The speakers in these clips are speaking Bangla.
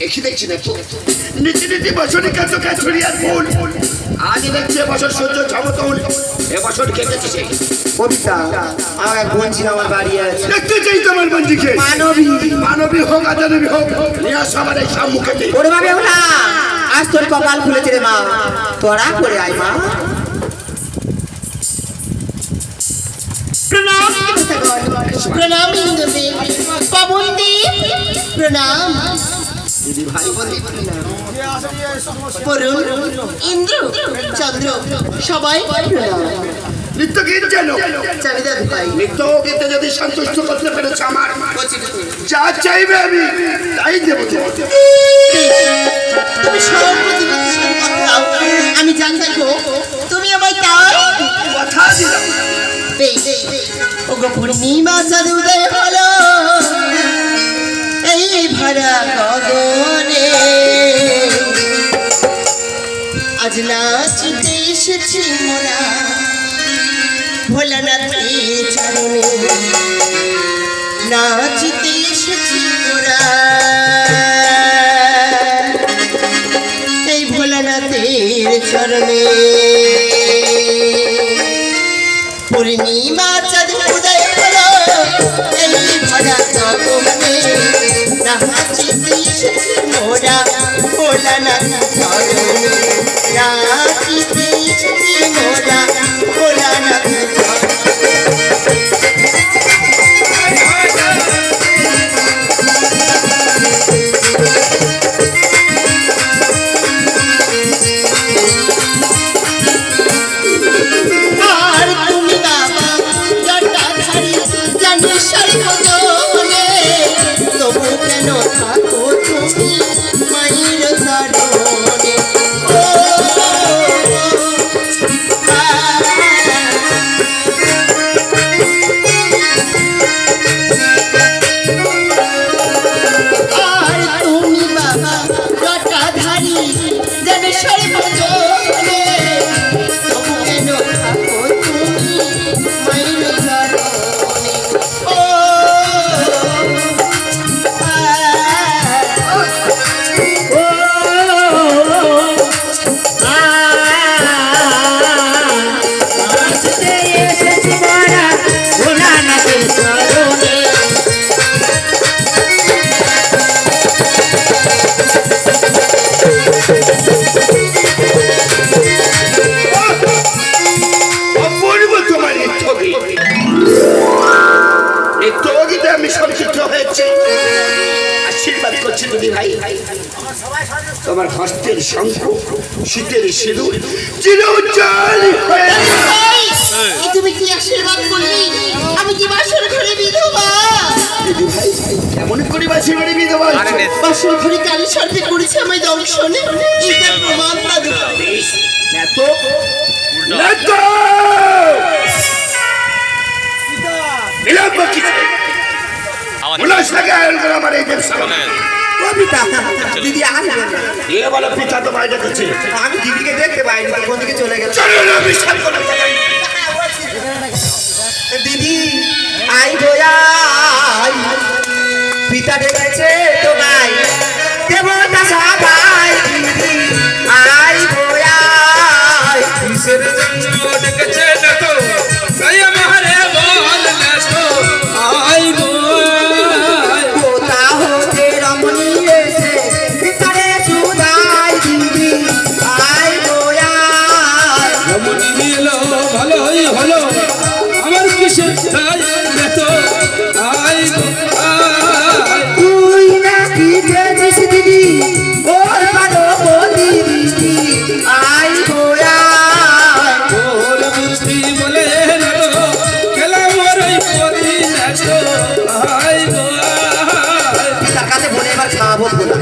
এসে দেখছি না তো নীতি নীতি বছরই কাজ ছড়িয়ার ফুল আজ দেখছি এবছর সূর্য সমতল এবছর কেটেছে সেই কবিতা আমার এক বোন ছিল আমার বাড়ি আছে দেখতে চাই তোমার বন্ধুকে মানবী হোক আজানবী হোক নিয়ে আসো আমার এই সম্মুখেতে ওরে মা বেহুলা আজ তোর কপাল খুলেছে রে মা তোরা করে আয় মা প্রণাম প্রণাম ইন্দ্রদেব পবনদেব প্রণাম দিদি ভাই বলি বরুণ ইন্দ্র চন্দ্র সবাই প্রণাম নিত্য গীত যেন চাবিদা ভাই নিত্য গীতে যদি সন্তুষ্ট করতে পেরেছে আমার যা চাইবে আমি তাই দেবো তুমি সর্বপ্রতিপত্তি সম্পদ দাও আমি জানতে গো তুমি আমায় তাই কথা দিলাম বেশ ওগো পূর্ণিমা চাঁদ উদয় হলো এই ভরা গগনে আজ নাচতে এসেছি মোরা ভোলানাথের চরণে নাচতে এসেছি মোরা এই ভোলানাথের চরণে পূর্ণিমা চাঁদ উদয় হলো এই ভরা গগনে নাচিতে এসেছি মোরা ভোলানাথ চরণে নাচিতে এসেছি মোরা ভোলানাথ তোমার হস্তের শঙ্খ শীতের সিঁদুর চিরউজ্জ্বল হয়ে তুমি কি আশীর্বাদ করলি আমি কি বাসর ঘরে বিধবা দিদি ভাই কেমন করে বাসর ঘরে বিধবা বাসর ঘরে কালী সাথে করেছে আমায় দংশনে এটা প্রমাণ না বেশ নেতো নেতো বিলম্ব কি পুলিশ লাগে আয়োজন করে আমার এই দেব সামনে কবিতা দিদি আসবে না এ বলে পিতা তো বাইরে গেছে আমি দিদিকে দেখতে পাইনি কোন দিকে চলে গেল চলো না বিশ্বাস করো দিদি আই গোয়া পিতা ডেকেছে তো নাই দেবতা সবাই দিদি আই গোয়া কিসের জন্য ডেকেছে না তো তাই আমারে বল না তো আই গোয়া কোথা হতে রমণী এসে পিতারে সুদাই দিদি আই গোয়া রমণী মিলো ভালোই হলো আমার কিসের তাই তো আই তুই না কি দেখছিস দিদি ওর পারো বলি দিদি আই গোয়া ওর বুঝতি বলে খেলা মরই পতি নাচো আই তার কাছে বলে এবার খাওয়াবো বলা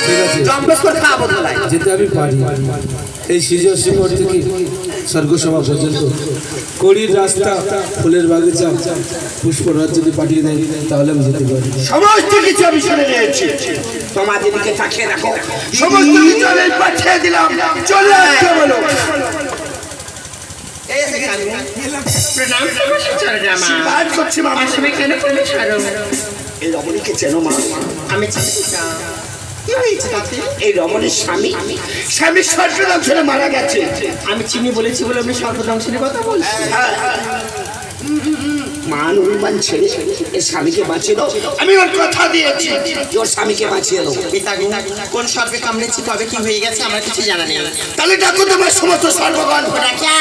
ঠিক আছে জম্পেস করে খাওয়াবো বলাই যেতে আমি পারি এই সিজর সিংহর থেকে স্বর্গসভা পর্যন্ত কড়ির রাস্তা ফুলের বাগিচা পুষ্পরাজ যদি পাঠিয়ে দেয় তাহলে আমি যেতে পারি সমস্ত কিছু আমি শুনে নিয়েছি তোমার দিদিকে তাকিয়ে রাখো সমস্ত কিছু আমি পাঠিয়ে দিলাম চলে আসতে বলো এই এসে গেল প্রণাম করছি চরণামা আজ করছি মামা আসবে কেন তুমি ছাড়ো এই রমণীকে চেনো মা? আমি চিনি না। কি হয়েছে তাতে? এই রমণীর স্বামী সর্বদংশনে মারা গেছে। আমি চিনি বলেছি বলে আপনি সর্বদংশনের কথা বলছেন? হ্যাঁ, মান অভিমান ছেড়ে এর স্বামীকে বাঁচিয়ে দাও। আমি ওর কথা দিয়েছি যে ওর স্বামীকে বাঁচিয়ে দাও। পিতাগো, কোন সর্বে কামড়েছি, কবে কি হয়ে গেছে আমার কিছু জানা নেই। তাহলে ডাকো তোমার সমস্ত সর্বগণ। রাজা